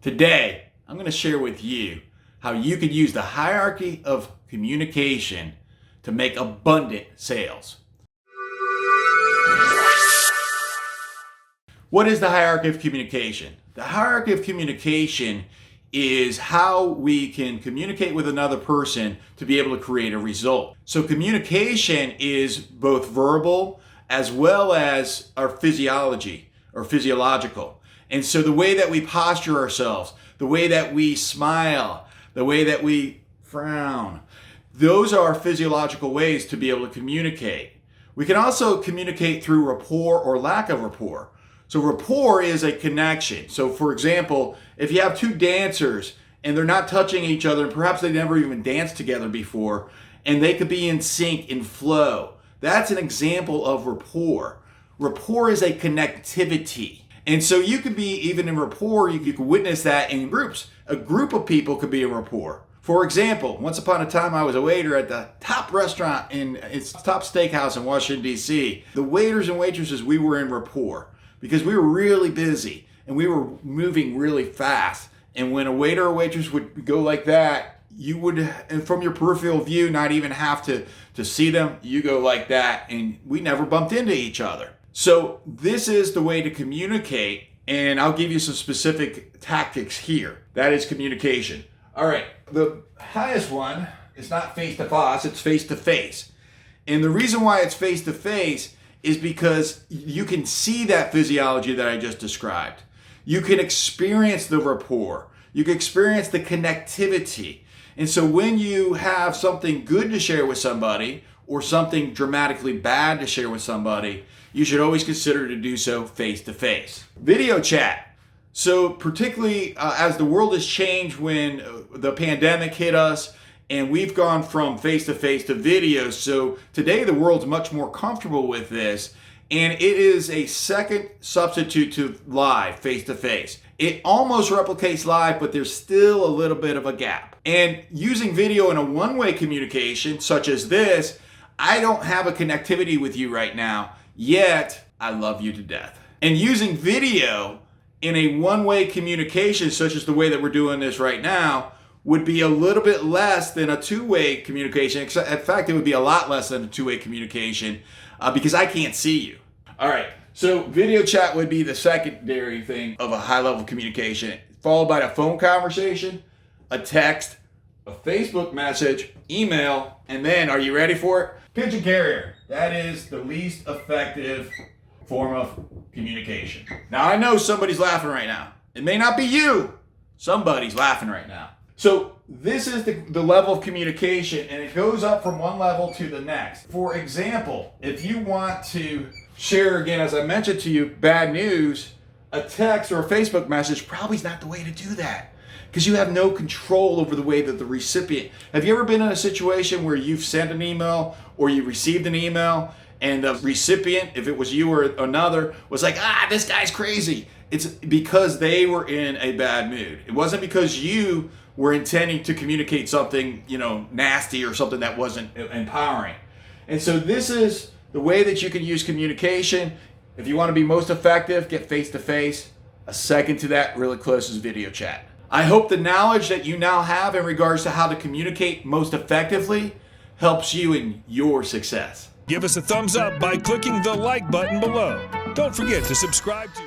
Today, I'm going to share with you how you could use the hierarchy of communication to make abundant sales. What is the hierarchy of communication? The hierarchy of communication is how we can communicate with another person to be able to create a result. So communication is both verbal as well as our physiology or physiological. And so the way that we posture ourselves, the way that we smile, the way that we frown, those are physiological ways to be able to communicate. We can also communicate through rapport or lack of rapport. So rapport is a connection. So for example, if you have two dancers and they're not touching each other, and perhaps they never even danced together before, and they could be in sync, in flow, that's an example of rapport. Rapport is a connectivity. And so you could be even in rapport, you could witness that in groups. A group of people could be in rapport. For example, once upon a time I was a waiter at the top restaurant it's top steakhouse in Washington, D.C. The waiters and waitresses, we were in rapport because we were really busy and we were moving really fast. And when a waiter or waitress would go like that, you would, and from your peripheral view, not even have to see them, you go like that, and we never bumped into each other. So this is the way to communicate, and I'll give you some specific tactics here. That is communication. All right, the highest one is not face-to-face, it's face-to-face. And the reason why it's face-to-face is because you can see that physiology that I just described. You can experience the rapport. You can experience the connectivity. And so when you have something good to share with somebody or something dramatically bad to share with somebody, you should always consider to do so face-to-face. Video chat. So particularly as the world has changed when the pandemic hit us and we've gone from face-to-face to video. So today the world's much more comfortable with this, and it is a second substitute to live, face-to-face. It almost replicates live, but there's still a little bit of a gap. And using video in a one-way communication such as this, I don't have a connectivity with you right now, yet I love you to death. And using video in a one-way communication, such as the way that we're doing this right now, would be a little bit less than a two-way communication. In fact, it would be a lot less than a two-way communication because I can't see you. All right, so video chat would be the secondary thing of a high-level communication, followed by a phone conversation, a text, a Facebook message, email, and then, are you ready for it? Pigeon carrier. That is the least effective form of communication. Now, I know somebody's laughing right now. It may not be you. Somebody's laughing right now. So this is the level of communication, and it goes up from one level to the next. For example, if you want to share, again, as I mentioned to you, bad news, a text or a Facebook message probably is not the way to do that because you have no control over the way that the recipient. Have you ever been in a situation where you've sent an email or you received an email and the recipient, if it was you or another, was like, this guy's crazy? It's because they were in a bad mood. It wasn't because you were intending to communicate something, nasty or something that wasn't empowering. And so this is the way that you can use communication. If you want to be most effective, get face-to-face. A second to that, really close, is video chat. I hope the knowledge that you now have in regards to how to communicate most effectively helps you in your success. Give us a thumbs up by clicking the like button below. Don't forget to subscribe to